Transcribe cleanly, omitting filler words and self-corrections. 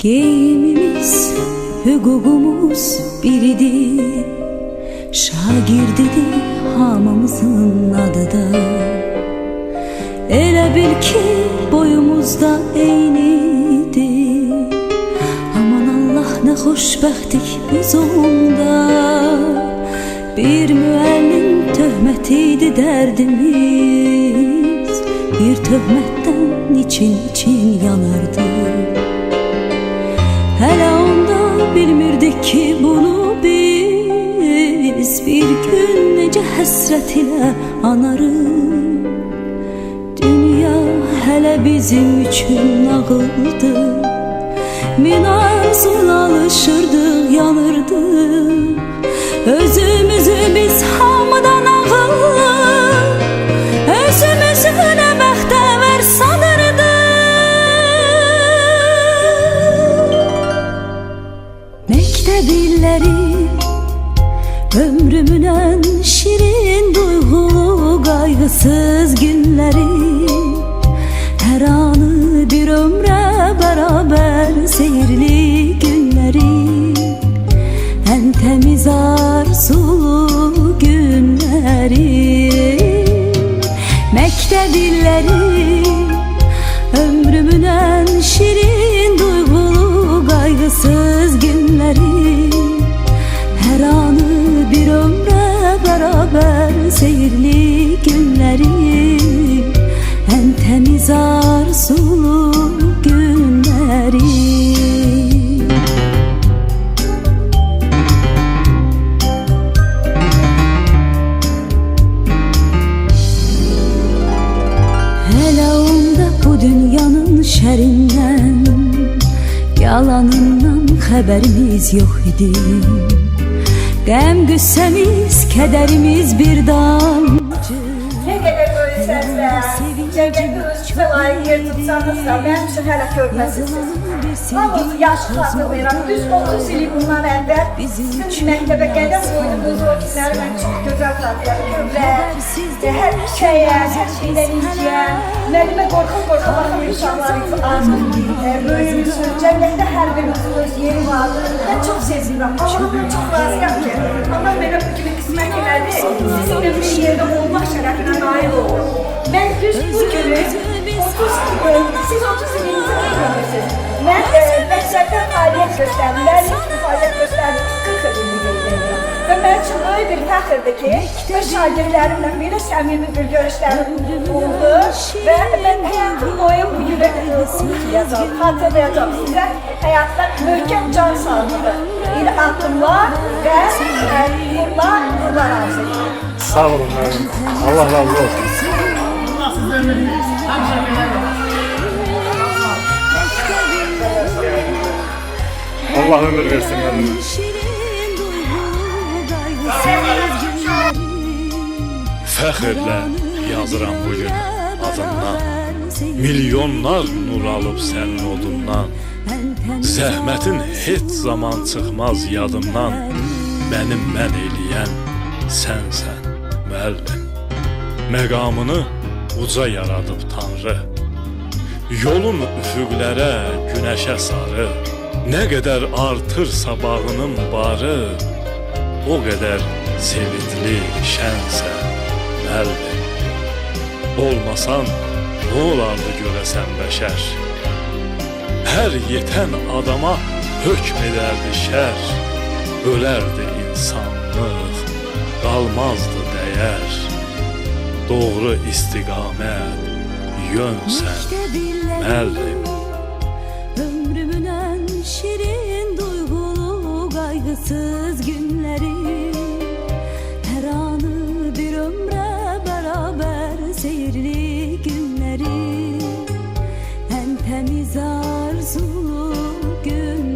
Geyimimiz, hüququmuz biridir. Şagirdidir hamımızın adı da. Elə bil ki boyumuzda eynidir. Aman Allah ne xoşbəxtlik biz onda. Bir müəllim töhmətiydi dərdimiz. Bir töhmətdən için yanardı. Hələ onda bilmirdik ki bunu biz. Bir gün necə həsrət ilə anarıq. Dünya hələ bizim üçün nağıldı. Min arzuyla alışırdıq, yanırdıq. Özümüzü biz hamıdan ağıllı, özümüzü nə bəxtəvər sanırdıq. Məktəb illəri ömrümün ən şirin duyğulu qayğısız günləri. Hər anı bir ömrə bərabər seyirli günləri. Ən təmiz arzulu günləri. Məktəb illəri ömrümün ən şirin duyğulu qayğısız günləri. Hər anı bir ömrə bərabər seyirli günləri. Ən təmiz arzulu günləri. Hələ onda bu dünyanın şərindən, yalanından xəbərimiz yox idi. Qəm qüssəmiz, kədərimiz bir damcı. Ne kadar böyle sözler, cəmiyyəti özünüzə layiq yer tutsanızsa, mənim üçün hələ körməsizsiniz. Hamınızı yaş xatırlayıram, düz 30 ili bundan əvvəl sizin məktəbə qədəm qoyduğunuz o günləri mən çox gözəl xatırlayıram. Və hər şeyə, hər şeydən inciyən, müəllimə qorxa-qorxa baxan uşaqlarınız az, böyümüzün, cəmiyyətdə hər birinizin öz yeri vardır. Mən çox sevirəm, Allah'tan çox razıyam ki, Allah mənə bu kimi qismət elədi, sizinlə bir yerdə olmaq şərəfinə nail olun. Mən düz bu günü, siz 30 ilinizi görürsünüz. Mən məqsəddən fəaliyyət göstərdim, müəllim kimi fəaliyyət göstərdim, 40 ilini göstərirəm. Və mən üçün böyük bir fəxirdir ki, öz şagirdlərimlə belə səmimi bir görüşlərim oldu və mən həyatım boyu bu günü unutmayacağım, xatırlayacağım sizə həyatda möhkəm can sağlığı ilə addımlar və uğurlar arzu edirəm. Sağ olun müəllim, Allah razı olsun. Allah ömür versin müəllim. Fəxrlə yazıram bugün adından. Milyonlar nur alıb sənin odundan. Zəhmətin heç zaman çıxmaz yadımdan. Mənim mən eləyən sənsən müəllim. Məqamını uca yaradıb Tanrı. Yolun üfüqlərə, günəşə sarı. Nə qədər artırsa bağının barı, o qədər sevinçli, şənsən müəllim. Olmasan nə olardı görəsən bəşər? Hər yetən adama hökm edərdi şər. Ölərdi insanlıq, qalmazdı dəyər. Doğru istiqamət, yönsən müəllim. Ömrümün ən şirin duyğulu qayğısız günləri. Hər anı bir ömrə bərabər seyirli günləri. Ən təmiz arzulu gün